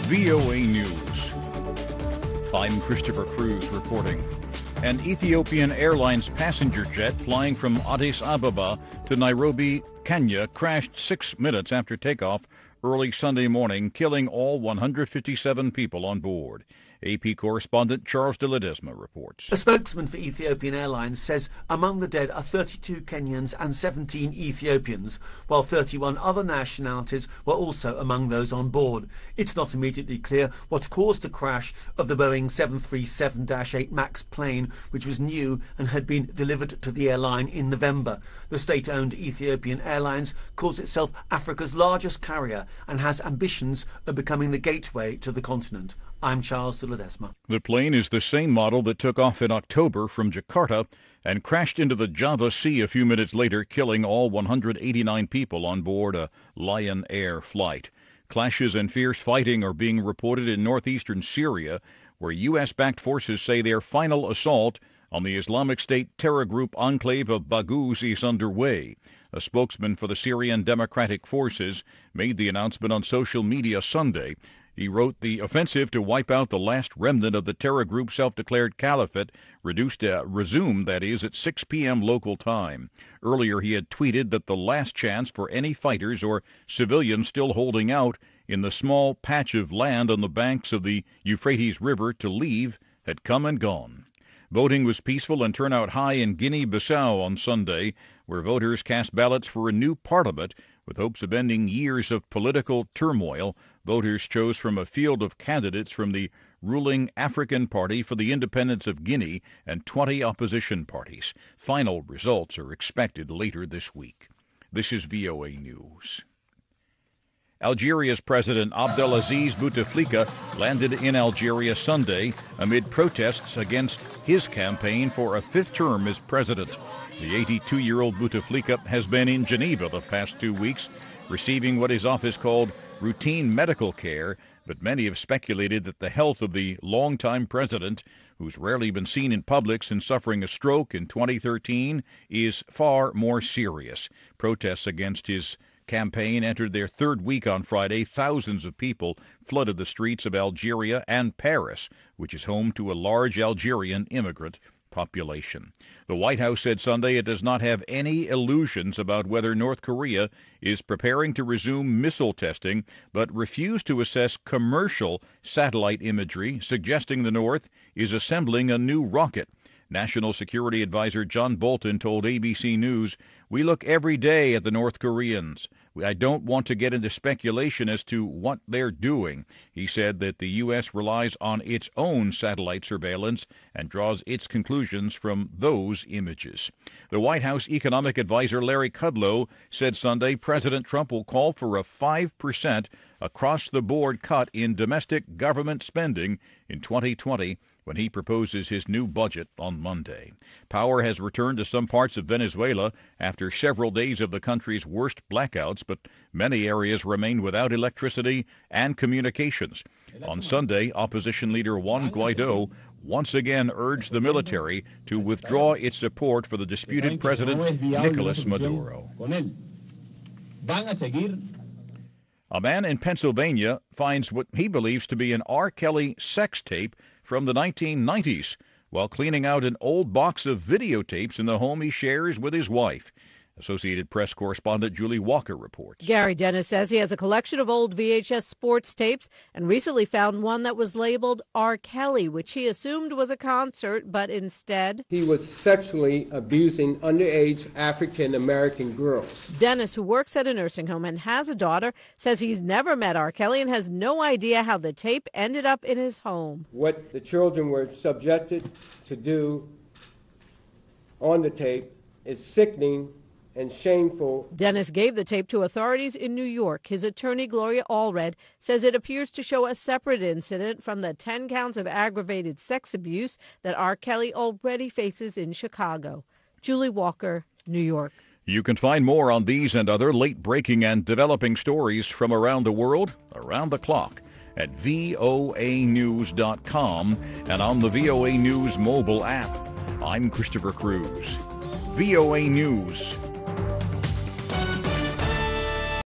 VOA News. I'm Christopher Cruz reporting. An Ethiopian Airlines passenger jet flying from Addis Ababa to Nairobi, Kenya, crashed 6 minutes after takeoff early Sunday morning, killing all 157 people on board. AP correspondent Charles De Ledesma reports. A spokesman for Ethiopian Airlines says among the dead are 32 Kenyans and 17 Ethiopians, while 31 other nationalities were also among those on board. It's not immediately clear what caused the crash of the Boeing 737-8 MAX plane, which was new and had been delivered to the airline in November. The state-owned Ethiopian Airlines calls itself Africa's largest carrier and has ambitions of becoming the gateway to the continent. I'm Charles De Ledesma. The plane is the same model that took off in October from Jakarta and crashed into the Java Sea a few minutes later, killing all 189 people on board a Lion Air flight. Clashes and fierce fighting are being reported in northeastern Syria, where U.S.-backed forces say their final assault on the Islamic State terror group enclave of Baghouz is underway. A spokesman for the Syrian Democratic Forces made the announcement on social media Sunday. He wrote, "The offensive to wipe out the last remnant of the terror group's self-declared caliphate resumed, that is, at 6 p.m. local time." Earlier, he had tweeted that the last chance for any fighters or civilians still holding out in the small patch of land on the banks of the Euphrates River to leave had come and gone. Voting was peaceful and turnout high in Guinea-Bissau on Sunday, where voters cast ballots for a new parliament with hopes of ending years of political turmoil. Voters chose from a field of candidates from the ruling African Party for the Independence of Guinea and 20 opposition parties. Final results are expected later this week. This is VOA News. Algeria's President Abdelaziz Bouteflika landed in Algeria Sunday amid protests against his campaign for a fifth term as president. The 82-year-old Bouteflika has been in Geneva the past 2 weeks, receiving what his office called routine medical care, but many have speculated that the health of the longtime president, who's rarely been seen in public since suffering a stroke in 2013, is far more serious. Protests against his campaign entered their third week on Friday. Thousands of people flooded the streets of Algeria and Paris, which is home to a large Algerian immigrant population. The White House said Sunday it does not have any illusions about whether North Korea is preparing to resume missile testing, but refused to assess commercial satellite imagery, suggesting the North is assembling a new rocket. National Security Advisor John Bolton told ABC News, "We look every day at the North Koreans. I don't want to get into speculation as to what they're doing." He said that the U.S. relies on its own satellite surveillance and draws its conclusions from those images. The White House economic advisor Larry Kudlow said Sunday President Trump will call for a 5% across-the-board cut in domestic government spending in 2020 when he proposes his new budget on Monday. Power has returned to some parts of Venezuela after several days of the country's worst blackouts, but many areas remain without electricity and communications. On Sunday, opposition leader Juan Guaido once again urged the military to withdraw its support for the disputed President Nicolas Maduro. A man in Pennsylvania finds what he believes to be an R. Kelly sex tape from the 1990s while cleaning out an old box of videotapes in the home he shares with his wife. Associated Press correspondent Julie Walker reports. Gary Dennis says he has a collection of old VHS sports tapes and recently found one that was labeled R. Kelly, which he assumed was a concert, but instead he was sexually abusing underage African-American girls. Dennis, who works at a nursing home and has a daughter, says he's never met R. Kelly and has no idea how the tape ended up in his home. What the children were subjected to do on the tape is sickening and shameful. Dennis gave the tape to authorities in New York. His attorney, Gloria Allred, says it appears to show a separate incident from the 10 counts of aggravated sex abuse that R. Kelly already faces in Chicago. Julie Walker, New York. You can find more on these and other late-breaking and developing stories from around the world, around the clock, at voanews.com and on the VOA News mobile app. I'm Christopher Cruz. VOA News.